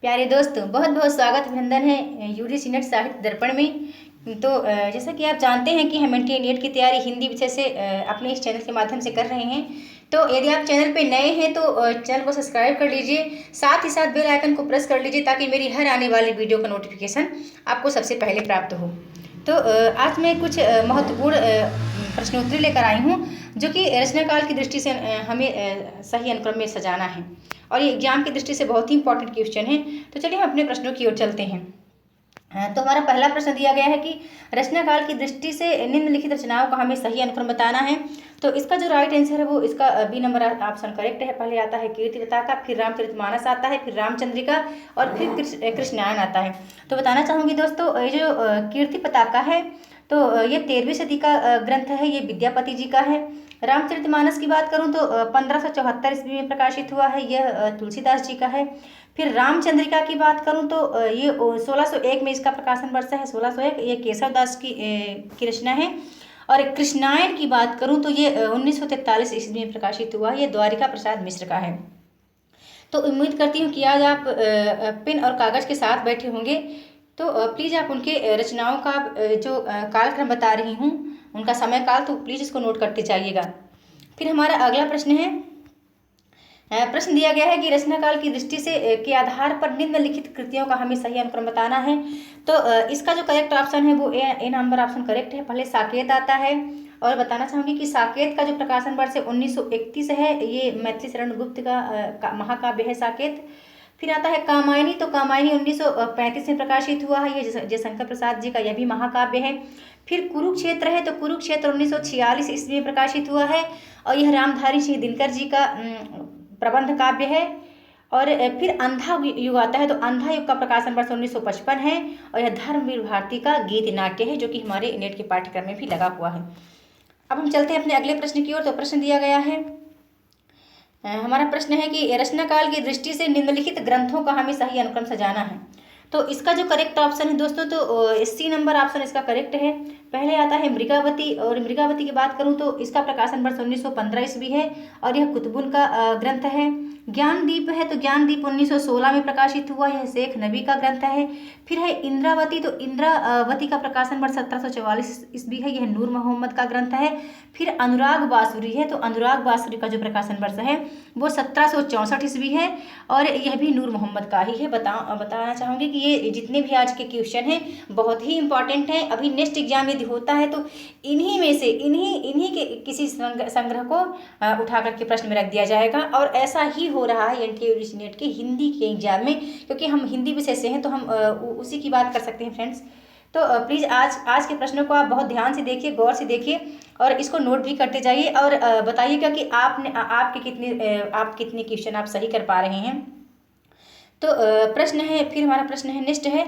प्यारे दोस्तों, बहुत बहुत स्वागत अभिनंदन है यूजीसी नेट साहित्य दर्पण में। तो जैसा कि आप जानते हैं कि हम एनटीए नेट की तैयारी हिंदी विषय से अपने इस चैनल के माध्यम से कर रहे हैं। तो यदि आप चैनल पे नए हैं तो चैनल को सब्सक्राइब कर लीजिए, साथ ही साथ बेल आइकन को प्रेस कर लीजिए ताकि मेरी हर आने वाली वीडियो का नोटिफिकेशन आपको सबसे पहले प्राप्त हो। तो आज मैं कुछ महत्वपूर्ण प्रश्नोत्तरी लेकर आई हूँ जो कि रचनाकाल की दृष्टि से हमें सही अनुक्रम में सजाना है और ये एग्जाम की दृष्टि से बहुत ही इंपॉर्टेंट क्वेश्चन है। तो चलिए हम अपने प्रश्नों की ओर चलते हैं। तो हमारा पहला प्रश्न दिया गया है कि रचनाकाल की दृष्टि से निम्नलिखित रचनाओं का हमें सही अनुक्रम बताना है। तो इसका जो राइट आंसर है वो इसका बी नंबर ऑप्शन करेक्ट है। पहले आता है कीर्ति पताका, फिर रामचरितमानस आता है, फिर रामचंद्रिका और फिर कृष्णायन आता है। तो बताना चाहूँगी दोस्तों, ये जो कीर्ति पताका है तो ये 13वीं सदी का ग्रंथ है, ये विद्यापति जी का है। रामचरितमानस की बात करूं तो 1574 ईस्वी में प्रकाशित हुआ है, यह तुलसीदास जी का है। फिर रामचंद्रिका की बात करूं तो ये 1601 में इसका प्रकाशन वर्ष है, 1601, ये केशवदास की रचना है। और कृष्णायन की बात करूं तो ये 1943 ईस्वी में प्रकाशित हुआ, ये द्वारिका प्रसाद मिश्र का है। तो उम्मीद करती हूँ कि आज आप पेन और कागज़ के साथ बैठे होंगे। तो प्लीज़ आप उनके रचनाओं का जो कालक्रम बता रही हूँ उनका समय काल, तो प्लीज़ इसको नोट करते जाइएगा। फिर हमारा अगला प्रश्न है, प्रश्न दिया गया है कि रचनाकाल की दृष्टि से के आधार पर निम्नलिखित कृतियों का हमें सही अनुक्रम बताना है। तो इसका जो करेक्ट ऑप्शन है वो ए नंबर ऑप्शन करेक्ट है। पहले साकेत आता है और बताना चाहूँगी कि साकेत का जो प्रकाशन वर्ष है 1931 है, ये मैथिली शरण गुप्त का महाकाव्य है साकेत। फिर आता है कामायनी, तो कामायनी 1935 में प्रकाशित हुआ है, ये जयशंकर प्रसाद जी का यह भी महाकाव्य है। फिर कुरुक्षेत्र है, तो कुरुक्षेत्र 1946 ईस्वी में प्रकाशित हुआ है और यह रामधारी सिंह दिनकर जी का प्रबंध काव्य है। और फिर अंधा युग आता है, तो अंधा युग का प्रकाशन वर्ष 1955 है और यह धर्मवीर भारती का गीत नाट्य है जो कि हमारे नेट के पाठ्यक्रम में भी लगा हुआ है। अब हम चलते हैं अपने अगले प्रश्न की ओर। तो प्रश्न दिया गया है, हमारा प्रश्न है कि रचनाकाल की दृष्टि से निम्नलिखित ग्रंथों का हमें सही अनुक्रम सजाना है। तो इसका जो करेक्ट ऑप्शन है दोस्तों, तो सी नंबर ऑप्शन इसका करेक्ट है। पहले आता है मृगावती, और मृगावती की बात करूं तो इसका प्रकाशन वर्ष 1915 ईस्वी है और यह कुतुबुन का ग्रंथ है। ज्ञानदीप है, तो ज्ञानदीप 1916 में प्रकाशित हुआ, यह शेख नबी का ग्रंथ है। फिर है इंद्रावती, तो इंद्रावती का प्रकाशन वर्ष 1744 ईस्वी है, यह नूर मोहम्मद का ग्रंथ है। फिर अनुराग बांसुरी है, तो अनुराग बांसुरी का जो प्रकाशन वर्ष है वो 1764 ईस्वी है और यह भी नूर मोहम्मद का ही है। बताना चाहूँगी कि ये जितने भी आज के क्वेश्चन हैं बहुत ही इंपॉर्टेंट हैं। अभी नेक्स्ट एग्जाम यदि होता है तो इन्हीं में से इन्हीं के किसी संग्रह को उठा करके प्रश्न में रख दिया जाएगा। और ऐसा ही हो रहा है एनटीए यूजीसी नेट के हिंदी के एग्जाम में, क्योंकि हम हिंदी विषय से हैं तो हम उसी की बात कर सकते हैं फ्रेंड्स। तो प्लीज़ आज के प्रश्नों को आप बहुत ध्यान से देखिए, गौर से देखिए और इसको नोट भी करते जाइए और बताइएगा कि आप कितने क्वेश्चन आप सही कर पा रहे हैं। तो प्रश्न है, फिर हमारा प्रश्न है नेक्स्ट है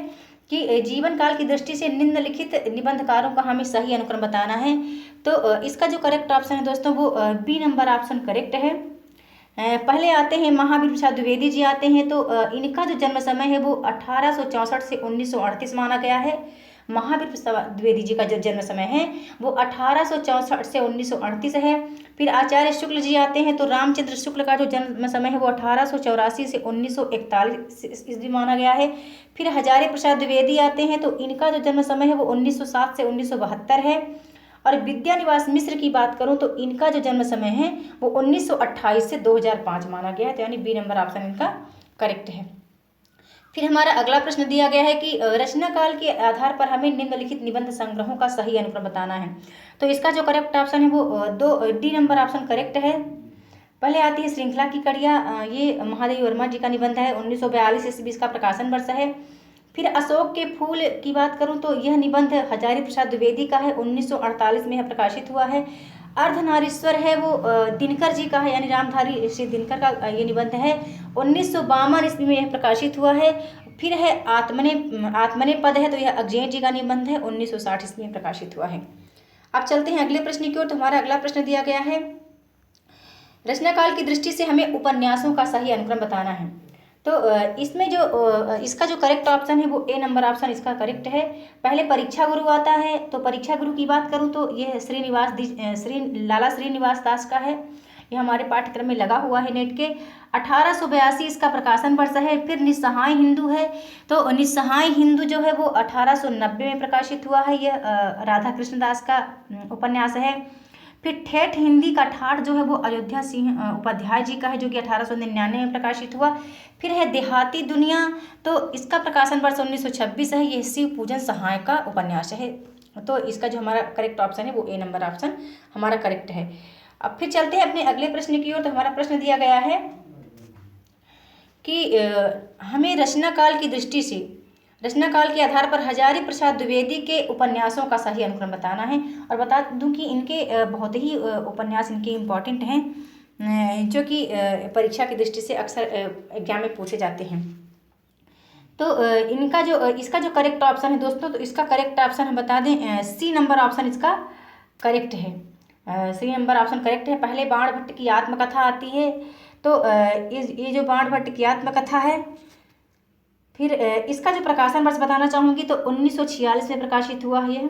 कि जीवन काल की दृष्टि से निम्नलिखित निबंधकारों का हमें सही अनुक्रम बताना है। तो इसका जो करेक्ट ऑप्शन है दोस्तों वो बी नंबर ऑप्शन करेक्ट है। पहले आते हैं महावीर प्रसाद द्विवेदी जी आते हैं, तो इनका जो जन्म समय है वो 1864 से 1938 माना गया है। महावीर प्रसाद द्विवेदी जी का जो जन्म समय है वो 1864 से 1938 है। फिर आचार्य शुक्ल जी आते हैं, तो रामचंद्र शुक्ल का जो जन्म समय है वो 1884 से 1941 ईस्वी माना गया है। फिर हजारी प्रसाद द्विवेदी आते हैं, तो इनका जो जन्म समय है वो 1907 से 1972 है। और विद्यानिवास मिश्र की बात करूं तो इनका जो जन्म समय है वो 1928 से 2005 माना गया है, तो यानी बी नंबर ऑप्शन इनका करेक्ट है। फिर हमारा अगला प्रश्न दिया गया है कि रचना काल के आधार पर हमें निम्नलिखित निबंध संग्रहों का सही अनुक्रम बताना है। तो इसका जो करेक्ट ऑप्शन है वो डी नंबर ऑप्शन करेक्ट है। पहले आती है श्रृंखला की कड़ियाँ, ये महादेवी वर्मा जी का निबंध है, 1942 ईस्वी इसका प्रकाशन वर्ष है। फिर अशोक के फूल की बात करूं तो यह निबंध हजारी प्रसाद द्विवेदी का है, 1948 में यह प्रकाशित हुआ है। अर्धनारीश्वर है वो दिनकर जी का है, यानी रामधारी श्री दिनकर का ये निबंध है, 1952 ईस्वी में यह प्रकाशित हुआ है। फिर है आत्मने पद है, तो यह अगजेन जी का निबंध है, 1960 ईस्वी में प्रकाशित हुआ है। अब चलते हैं अगले प्रश्न की ओर। तो हमारा अगला प्रश्न दिया गया है, रचनाकाल की दृष्टि से हमें उपन्यासों का सही अनुक्रम बताना है। तो इसमें जो इसका जो करेक्ट ऑप्शन है वो ए नंबर ऑप्शन इसका करेक्ट है। पहले परीक्षा गुरु आता है, तो परीक्षा गुरु की बात करूं तो यह लाला श्रीनिवास दास का है, ये हमारे पाठ्यक्रम में लगा हुआ है नेट के। 1882 इसका प्रकाशन वर्ष है। फिर निस्सहाय हिंदू है, तो निस्सहाय हिंदू जो है वो 1890 में प्रकाशित हुआ है। यह राधा कृष्ण दास का उपन्यास है। फिर ठेठ हिंदी का ठाठ जो है वो अयोध्या सिंह उपाध्याय जी का है, जो कि 1899 में प्रकाशित हुआ। फिर है देहाती दुनिया, तो इसका प्रकाशन वर्ष 1926 है। यह शिव पूजन सहाय का उपन्यास है। तो इसका जो हमारा करेक्ट ऑप्शन है वो ए नंबर ऑप्शन हमारा करेक्ट है। अब फिर चलते हैं अपने अगले प्रश्न की ओर। तो हमारा प्रश्न दिया गया है कि हमें रचना काल की दृष्टि से, रचना काल के आधार पर हजारी प्रसाद द्विवेदी के उपन्यासों का सही अनुक्रम बताना है। और बता दूं कि इनके बहुत ही उपन्यास इनके इम्पॉर्टेंट हैं, जो कि परीक्षा की दृष्टि से अक्सर एग्जाम में पूछे जाते हैं। तो इनका जो इसका जो करेक्ट ऑप्शन है दोस्तों, तो इसका करेक्ट ऑप्शन हम बता दें, सी नंबर ऑप्शन इसका करेक्ट है। सी नंबर ऑप्शन करेक्ट है। पहले बाण भट्ट की आत्मकथा आती है। तो ये जो बाण भट्ट की आत्मकथा है, फिर इसका जो प्रकाशन वर्ष बताना चाहूँगी तो 1946 में प्रकाशित हुआ है यह।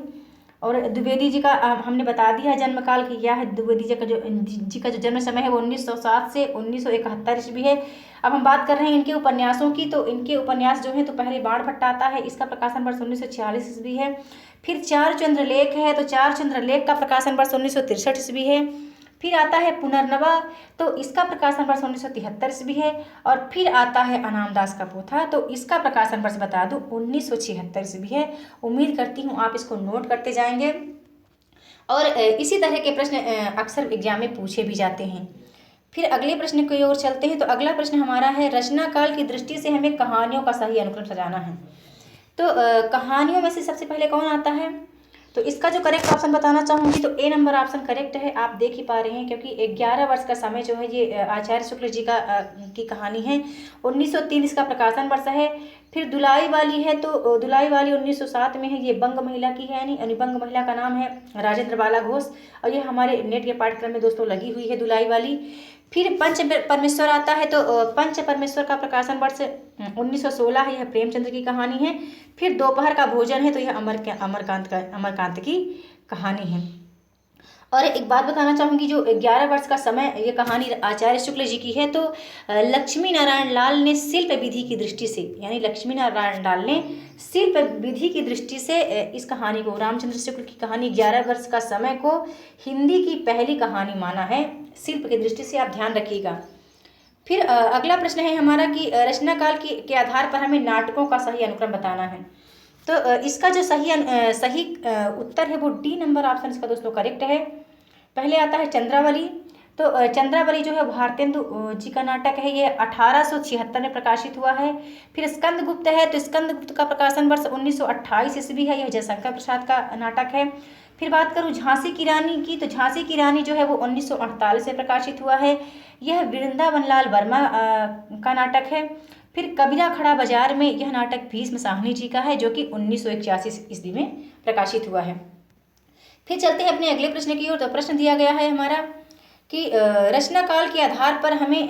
और द्विवेदी जी का हमने बता दिया है जन्म काल की क्या है। द्विवेदी जी का जो जन्म समय है वो 1907 से 1971 ईस्वी है। अब हम बात कर रहे हैं इनके उपन्यासों की, तो इनके उपन्यास जो है तो पहले बाण भट्ट आता है, इसका प्रकाशन वर्ष 1946 ईस्वी है। फिर चार चंद्रलेख है, तो चार चंद्रलेख का प्रकाशन वर्ष 1963 ईस्वी है। फिर आता है पुनर्नवा, तो इसका प्रकाशन वर्ष 1973 ईस्वी है। और फिर आता है अनामदास का पोथा, तो इसका प्रकाशन वर्ष बता दूं 1976 ईस्वी है। उम्मीद करती हूँ आप इसको नोट करते जाएंगे। और इसी तरह के प्रश्न अक्सर एग्जाम में पूछे भी जाते हैं। फिर अगले प्रश्न की ओर चलते हैं। तो अगला प्रश्न हमारा है, रचना काल की दृष्टि से हमें कहानियों का सही अनुक्रम सजाना है। तो कहानियों में से सबसे पहले कौन आता है, तो इसका जो करेक्ट ऑप्शन बताना चाहूँगी तो ए नंबर ऑप्शन करेक्ट है। आप देख ही पा रहे हैं, क्योंकि 11 वर्ष का समय जो है ये आचार्य शुक्ल जी का की कहानी है। 1903 इसका प्रकाशन वर्ष है। फिर दुलाई वाली है, तो दुलाई वाली 1907 में है। ये बंग महिला की है, यानी बंग महिला का नाम है राजेंद्र बाला घोष, और ये हमारे नेट के पाठ्यक्रम में दोस्तों लगी हुई है दुलाई वाली। फिर पंच परमेश्वर आता है, तो पंच परमेश्वर का प्रकाशन वर्ष 1916 है। यह प्रेमचंद्र की कहानी है। फिर दोपहर का भोजन है, तो यह अमरकांत की कहानी है। और एक बात बताना चाहूँगी, जो 11 वर्ष का समय ये कहानी आचार्य शुक्ल जी की है, तो लक्ष्मी नारायण लाल ने शिल्प विधि की दृष्टि से, यानी लक्ष्मी नारायण लाल ने शिल्प विधि की दृष्टि से इस कहानी को, रामचंद्र शुक्ल की कहानी 11 वर्ष का समय को हिंदी की पहली कहानी माना है। शिल्प की दृष्टि से आप ध्यान रखिएगा। फिर अगला प्रश्न है हमारा कि रचना काल के आधार पर हमें नाटकों का सही अनुक्रम बताना है। तो इसका जो सही उत्तर है वो डी नंबर ऑप्शन इसका दोस्तों करेक्ट है। पहले आता है चंद्रावली, तो चंद्रावली जो है भारतेंदु जी का नाटक है। ये 1876 में प्रकाशित हुआ है। फिर स्कंदगुप्त है, तो स्कंदगुप्त का प्रकाशन वर्ष 1928 ईस्वी है। यह जयशंकर प्रसाद का नाटक है। फिर बात करूँ झांसी की रानी की, तो झांसी की रानी जो है वो 1948 में प्रकाशित हुआ है। यह वृंदावन लाल वर्मा का नाटक है। फिर कबीरा खड़ा बाजार में, यह नाटक भीष्म साहनी जी का है, जो कि 1981 ईस्वी में प्रकाशित हुआ है। फिर चलते हैं अपने अगले प्रश्न की ओर। तो प्रश्न दिया गया है हमारा कि रचना काल के आधार पर हमें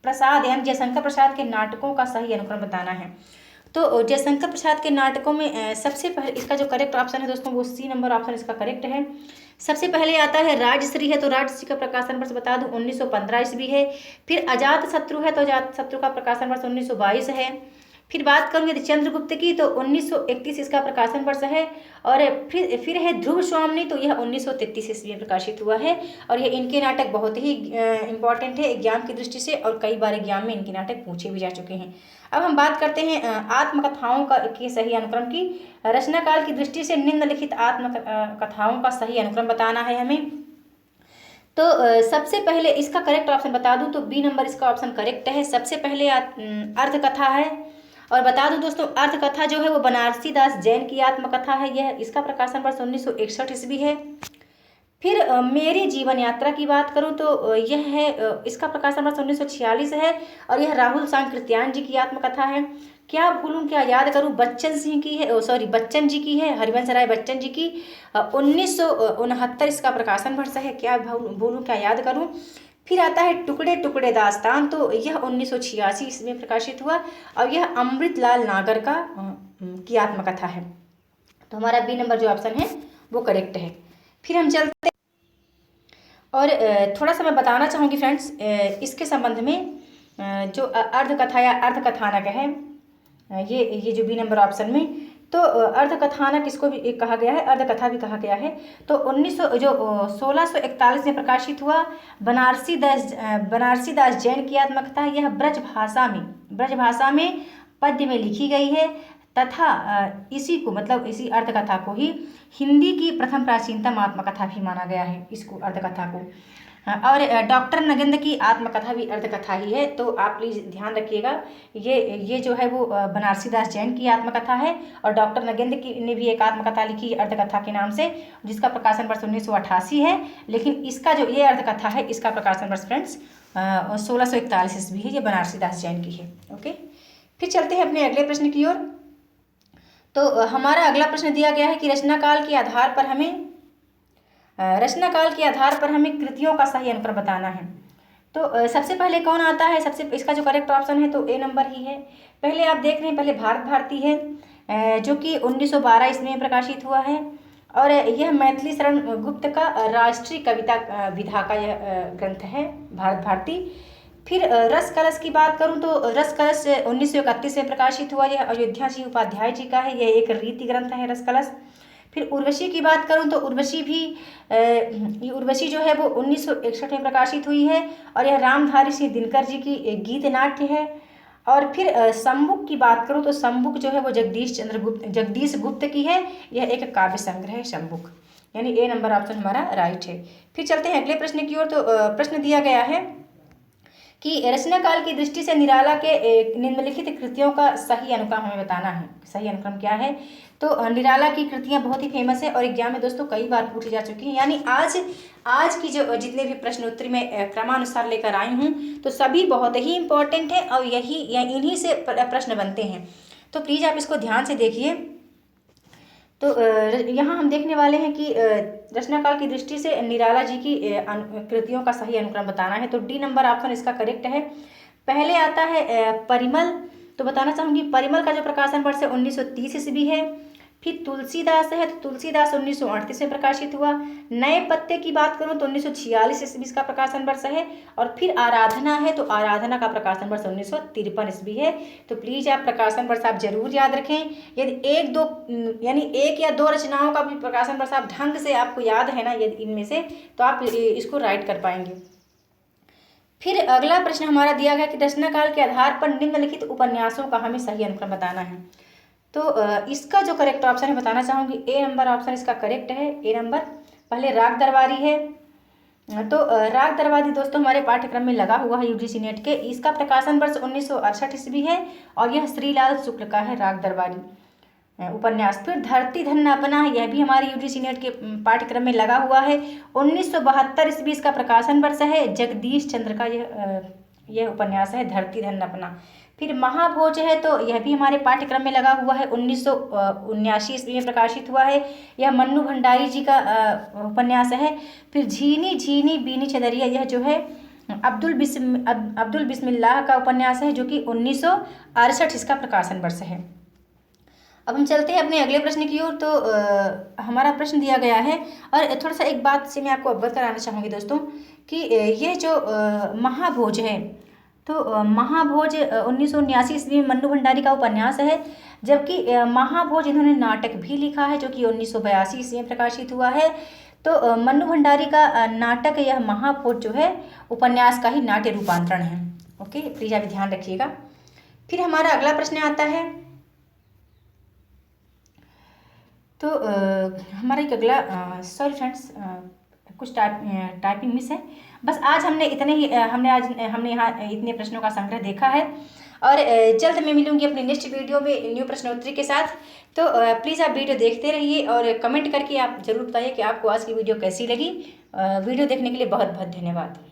प्रसाद यानी जयशंकर प्रसाद के नाटकों का सही अनुक्रम बताना है। तो जयशंकर प्रसाद के नाटकों में सबसे पहले इसका जो करेक्ट ऑप्शन है दोस्तों वो सी नंबर ऑप्शन इसका करेक्ट है। सबसे पहले आता है राजश्री है, तो राजश्री का प्रकाशन वर्ष बता दूं 1915 ईस्वी है। फिर अजात शत्रु है, तो अजात शत्रु का प्रकाशन वर्ष 1922 है। फिर बात करूँ यदि चंद्रगुप्त की, तो 1931 इसका प्रकाशन वर्ष है। और फिर है ध्रुव स्वामिनी, तो यह 1933 ईस्वी में प्रकाशित हुआ है। और ये इनके नाटक बहुत ही इम्पॉर्टेंट है एग्जाम की दृष्टि से, और कई बार एग्जाम में इनके नाटक पूछे भी जा चुके हैं। अब हम बात करते हैं आत्मकथाओं का के सही अनुक्रम की। रचना काल की दृष्टि से निम्नलिखित आत्मकथाओं का सही अनुक्रम बताना है हमें। तो सबसे पहले इसका करेक्ट ऑप्शन बता दूं तो बी नंबर इसका ऑप्शन करेक्ट है। सबसे पहले अर्थकथा है, और बता दूं दोस्तों अर्थकथा जो है वो बनारसी दास जैन की आत्मकथा है। यह इसका प्रकाशन वर्ष 1961 ईस्वी है। फिर मेरी जीवन यात्रा की बात करूं तो यह है इसका प्रकाशन वर्ष 1946 है, और यह राहुल सांकृत्यायन जी की आत्मकथा है। क्या भूलूं क्या याद करूं बच्चन जी की है, हरिवंश राय बच्चन जी की 1969 इसका प्रकाशन वर्ष है। क्या भूलूं क्या याद करूं। फिर आता है टुकड़े टुकड़े दास्तान, तो यह 1986 इसमें प्रकाशित हुआ, और यह अमृतलाल नागर की आत्मकथा है। तो हमारा बी नंबर जो ऑप्शन है वो करेक्ट है। फिर हम चलते और थोड़ा सा मैं बताना चाहूँगी फ्रेंड्स इसके संबंध में, जो अर्धकथा या अर्धकथानक है, ये जो बी नंबर ऑप्शन में, तो अर्धकथानक इसको भी एक कहा गया है, अर्धकथा भी कहा गया है। तो 1641 में प्रकाशित हुआ बनारसी दास जैन की आत्मकथा। यह ब्रज भाषा में पद्य में लिखी गई है तथा इसी को, मतलब इसी अर्धकथा को ही हिंदी की प्रथम प्राचीनतम आत्मकथा भी माना गया है, इसको अर्धकथा को। और डॉक्टर नगेंद्र की आत्मकथा भी अर्धकथा ही है। तो आप प्लीज़ ध्यान रखिएगा, ये जो है वो बनारसी दास जैन की आत्मकथा है, और डॉक्टर नगेंद्र की ने भी एक आत्मकथा लिखी है अर्धकथा के नाम से, जिसका प्रकाशन वर्ष 1988 है। लेकिन इसका जो ये अर्धकथा है, इसका प्रकाशन वर्ष फ्रेंड्स 1641 ईस्वी है, ये बनारसी दास जैन की है। ओके, फिर चलते हैं अपने अगले प्रश्न की ओर। तो हमारा अगला प्रश्न दिया गया है कि रचनाकाल के आधार पर हमें कृतियों का सही अनुक्रम बताना है। तो सबसे पहले कौन आता है? इसका जो करेक्ट ऑप्शन है तो ए नंबर ही है। पहले आप देख रहे हैं, पहले भारत भारती है, जो कि 1912 ईस्वी में प्रकाशित हुआ है, और यह मैथिली शरण गुप्त का राष्ट्रीय कविता विधा का यह ग्रंथ है, भारत भारती। फिर रस कलश की बात करूं तो रस कलश 1931 में प्रकाशित हुआ, यह अयोध्या जी उपाध्याय जी का है, यह एक रीति ग्रंथ है रस कलश। फिर उर्वशी की बात करूं तो उर्वशी जो है वो 1961 में प्रकाशित हुई है, और यह रामधारी सिंह दिनकर जी की गीत नाट्य है। और फिर शंबुक की बात करूं तो शंबुक जो है वो जगदीश गुप्त की है, यह एक काव्य संग्रह है शंबुक, यानी ए नंबर ऑप्शन हमारा राइट है। फिर चलते हैं अगले प्रश्न की ओर। तो प्रश्न दिया गया है कि रचनाकाल की दृष्टि से निराला के निम्नलिखित कृतियों का सही अनुक्रम हमें बताना है। सही अनुक्रम क्या है? तो निराला की कृतियां बहुत ही फेमस है और एग्जाम में दोस्तों कई बार पूछी जा चुकी हैं, यानी आज की जो जितने भी प्रश्नोत्तरी में क्रमानुसार लेकर आई हूँ, तो सभी बहुत ही इंपॉर्टेंट है और इन्हीं से प्रश्न बनते हैं। तो प्लीज़ आप इसको ध्यान से देखिए। तो यहाँ हम देखने वाले हैं कि रचनाकाल की दृष्टि से निराला जी की कृतियों का सही अनुक्रम बताना है। तो डी नंबर ऑप्शन इसका करेक्ट है। पहले आता है परिमल। तो बताना चाहूँगी परिमल का जो प्रकाशन वर्ष है 1930 ईस्वी है। फिर तुलसीदास है, तो तुलसीदास 1938 में प्रकाशित हुआ। नए पत्ते की बात करूँ तो 1946 ईस्वी का प्रकाशन वर्ष है। और फिर आराधना है, तो आराधना का प्रकाशन वर्ष 1953 ईस्वी है। तो प्लीज़ आप प्रकाशन वर्ष आप जरूर याद रखें। यदि एक या दो रचनाओं का भी प्रकाशन वर्ष आप ढंग से आपको याद है ना, यदि इनमें से, तो आप इसको राइट कर पाएंगे। फिर अगला प्रश्न हमारा दिया गया कि रचनाकाल के आधार पर निम्नलिखित उपन्यासों का हमें सही अनुक्रम बताना है। तो इसका जो करेक्ट ऑप्शन है बताना चाहूँगी ए नंबर ऑप्शन इसका करेक्ट है। ए नंबर पहले राग दरबारी है। तो राग दरबारी दोस्तों हमारे पाठ्यक्रम में लगा हुआ है यूजीसी नेट के। इसका प्रकाशन वर्ष 1968 ईस्वी है और यह श्रीलाल शुक्ल का है राग दरबारी उपन्यास। फिर धरती धन अपना है, यह भी हमारे यूजीसी नेट के पाठ्यक्रम में लगा हुआ है। 1972 ईस्वी इसका प्रकाशन वर्ष है। जगदीश चंद्र का यह उपन्यास है धरती धन अपना। फिर महाभोज है, तो यह भी हमारे पाठ्यक्रम में लगा हुआ है। 1979 ईस्वी में प्रकाशित हुआ है। यह मन्नू भंडारी जी का उपन्यास है। फिर झीनी झीनी बीनी चदरिया, यह जो है अब्दुल बिस्मिल्लाह का उपन्यास है, जो कि 1968 इसका प्रकाशन वर्ष है। अब हम चलते हैं अपने अगले प्रश्न की ओर। तो हमारा प्रश्न दिया गया है, और थोड़ा सा एक बात से मैं आपको अवगत कराना चाहूँगी दोस्तों कि यह जो महाभोज है, तो महाभोज 1979 ईस्वी में मन्नू भंडारी का उपन्यास है, जबकि महाभोज इन्होंने नाटक भी लिखा है, जो कि 1982 ईस्वी में प्रकाशित हुआ है। तो मन्नू भंडारी का नाटक यह महाभोज जो है उपन्यास का ही नाट्य रूपांतरण है। ओके, प्लीज आप ध्यान रखिएगा। फिर हमारा अगला प्रश्न आता है। तो हमारा एक अगला सॉरी फ्रेंड्स, कुछ टाइपिंग मिस है। बस आज हमने यहाँ इतने प्रश्नों का संग्रह देखा है, और जल्द मैं मिलूंगी अपनी नेक्स्ट वीडियो में न्यू प्रश्नोत्तरी के साथ। तो प्लीज़ आप वीडियो देखते रहिए और कमेंट करके आप जरूर बताइए कि आपको आज की वीडियो कैसी लगी। वीडियो देखने के लिए बहुत बहुत धन्यवाद।